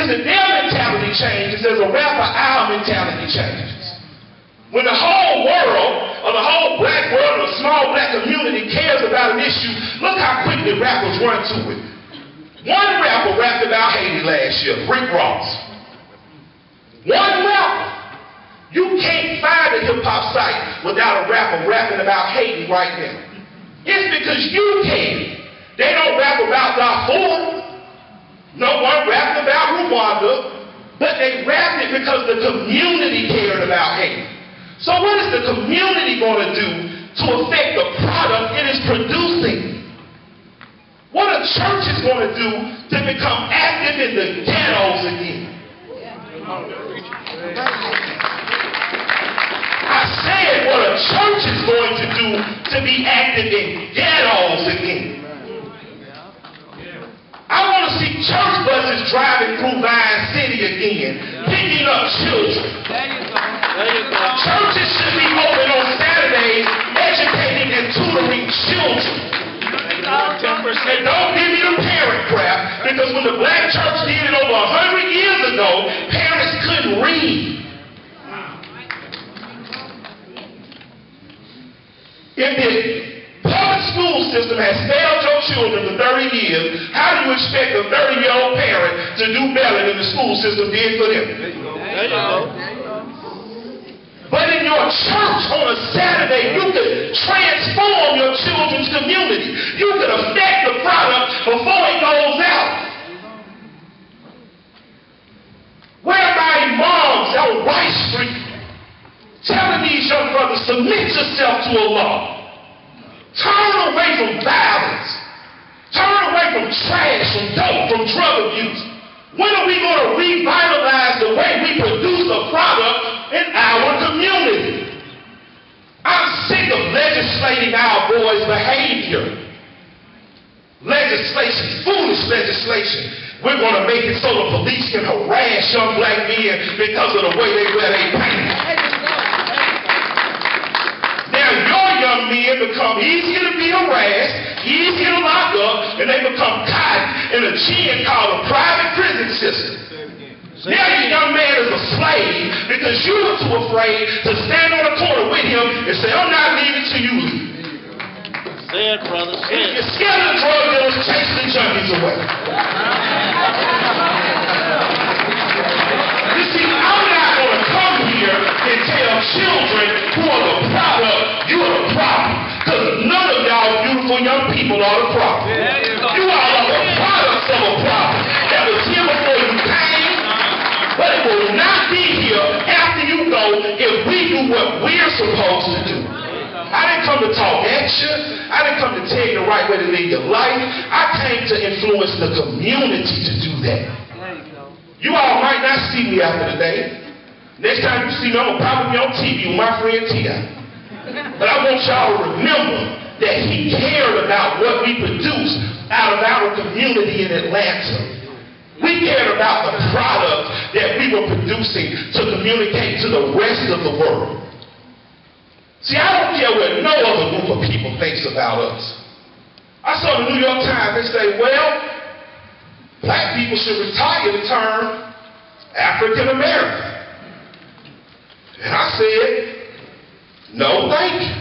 because if their mentality changes, as a rapper, our mentality changes. When the whole world, or the whole black world, or the small black community cares about an issue, look how quickly rappers run to it. One rapper rapped about Haiti last year, Rick Ross. One rapper. You can't find a hip-hop site without a rapper rapping about Haiti right now. It's because you can. They don't rap about Darfur. No one rapped about Rwanda. But they rapped it because the community cared about Haiti. So what is the community going to do to affect the product it is producing? What are churches going to do to become active in the ghettos again? I said what a church is going to do to be active in ghettos again. I want to see church buses driving through Vine City again, picking up children. Churches should be open on Saturdays, educating and tutoring children. And don't give me the parent crap, because when the black church did it over 100 years ago, parents couldn't read. If the public school system has failed your children for 30 years, how do you expect a 30-year-old parent to do better than the school system did for them? There you go. But in your church on a Saturday, you could transform your children's community. You could affect the product before it goes out. Where are my imams on Rice Street telling these young brothers, submit yourself to Allah. Turn away from violence. Turn away from trash, from dope, from drug abuse. When are we going to revitalize the way we produce a product in our community? I'm sick of legislating our boys' behavior. Legislation, foolish legislation. We're going to make it so the police can harass young black men because of the way they wear their pants. Now your young men become easier to be harassed, easier to lock up, and they become caught in a chin called a private prison system. Now your young man is a slave because you were too afraid to stand on the corner with him and say, I'm not leaving till you leave. Say it, brother. Say it. You're scared of the drug dealers chasing the junkies away. You see, I'm not going to come here and tell children who are the product, you're the problem. Because none of y'all beautiful young people are the problem. You all are the products of a problem that was here before you came, but it will not be here after you go if we do what we're supposed to do. I didn't come to talk at you. I didn't come to tell you the right way to live your life. I came to influence the community to do that. You all might not see me after the day. Next time you see me, I'm going to probably be on TV with my friend T.I. But I want y'all to remember that he cared about what we produce out of our community in Atlanta. We cared about the product that we were producing to communicate to the rest of the world. See, I don't care what no other group of people thinks about us. I saw the New York Times, they say, well, black people should retire the term African American. And I said, no, thank you.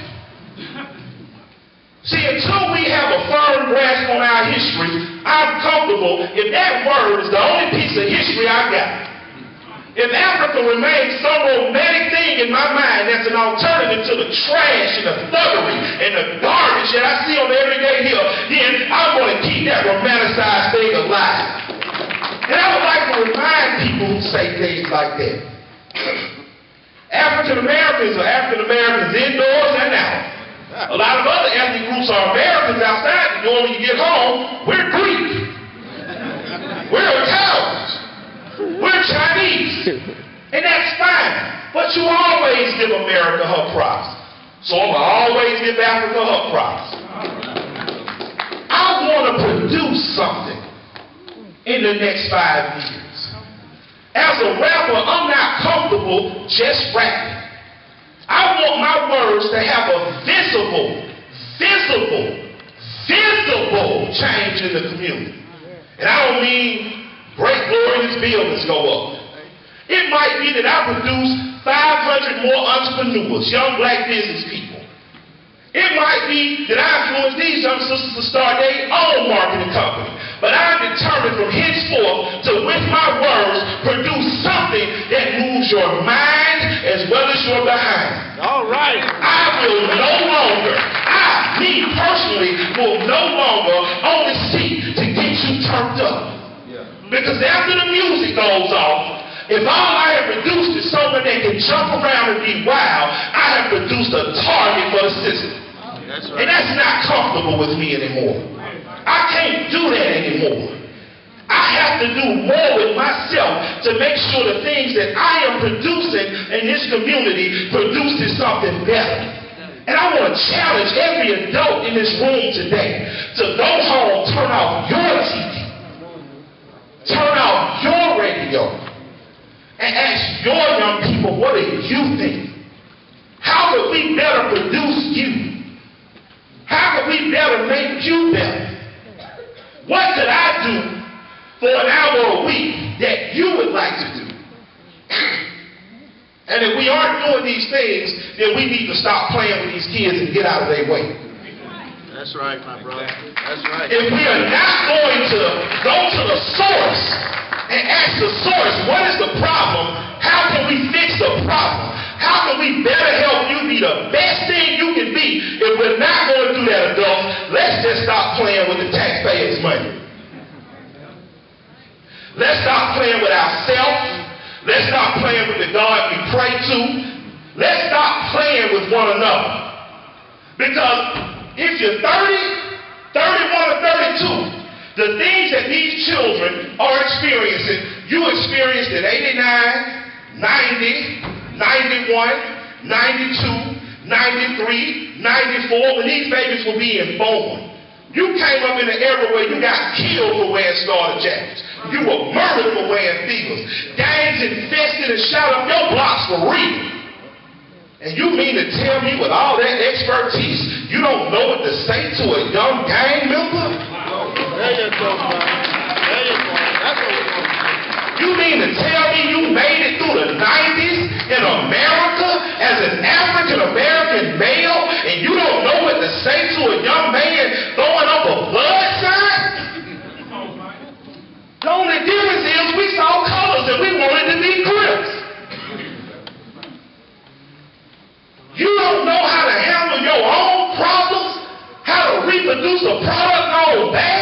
See, until we have a firm grasp on our history, I'm comfortable if that word is the only piece of history I got. If Africa remains some romantic thing in my mind that's an alternative to the trash and the thuggery and the garbage that I see on the everyday hill, then I'm going to keep that romanticized thing alive. And I would like to remind people who say things like that. African Americans are African Americans indoors and out. A lot of other ethnic groups are Americans outside the door. When you get home, we're Greek. We're Italians. We're Chinese. And that's fine. But you always give America her props. So I'm going to always give Africa her props. I want to produce something in the next 5 years. As a rapper, I'm not comfortable just rapping. I want my words to have a visible change in the community. And I don't mean great glorious Williams buildings go up. It might be that I produce 500 more entrepreneurs, young black business people. It might be that I influence these young sisters to start their own marketing company. But I'm determined from henceforth to, with my words, produce something that moves your mind as well as your behind. All right. I will no longer, me personally, will no longer only seek to get you turned up. Because after the music goes off, if all I have produced is someone that can jump around and be wild, I have produced a target for the system. That's right. And that's not comfortable with me anymore. I can't do that anymore. I have to do more with myself to make sure the things that I am producing in this community produces something better. And I want to challenge every adult in this room today to go home, turn off your TV, turn off your radio, and ask your young people, what do you think? How could we better produce you? How could we better make you better? What could I do for an hour a week that you would like to do? And if we aren't doing these things, then we need to stop playing with these kids and get out of their way. That's right, my brother. That's right. If we are not going to go to the source and ask the source, what is the problem? How can we fix the problem? How can we better help you be the best thing you can be? If we're not going to do that, adults, let's just stop playing with the taxpayers' money. Let's stop playing with ourselves. Let's stop playing with the God we pray to. Let's stop playing with one another. Because if you're 30, 31, or 32, the things that these children are experiencing, you experienced at 89, 90, 91, 92, 93, 94, when these babies were being born. You came up in an era where you got killed for wearing starter jackets. You were murdered for wearing figures. Gangs infested and shot up your blocks for real. And you mean to tell me with all that expertise, you don't know what to say to a young gang member? There you go, man. There you go. That's what we're going to do. You mean to tell me you made it through the 90s in America as an African-American male and you don't know what to say to a young man throwing up a blood sign? The only difference is we saw colors and we wanted to be Crips. You don't know how to handle your own problems, how to reproduce a product gone bad.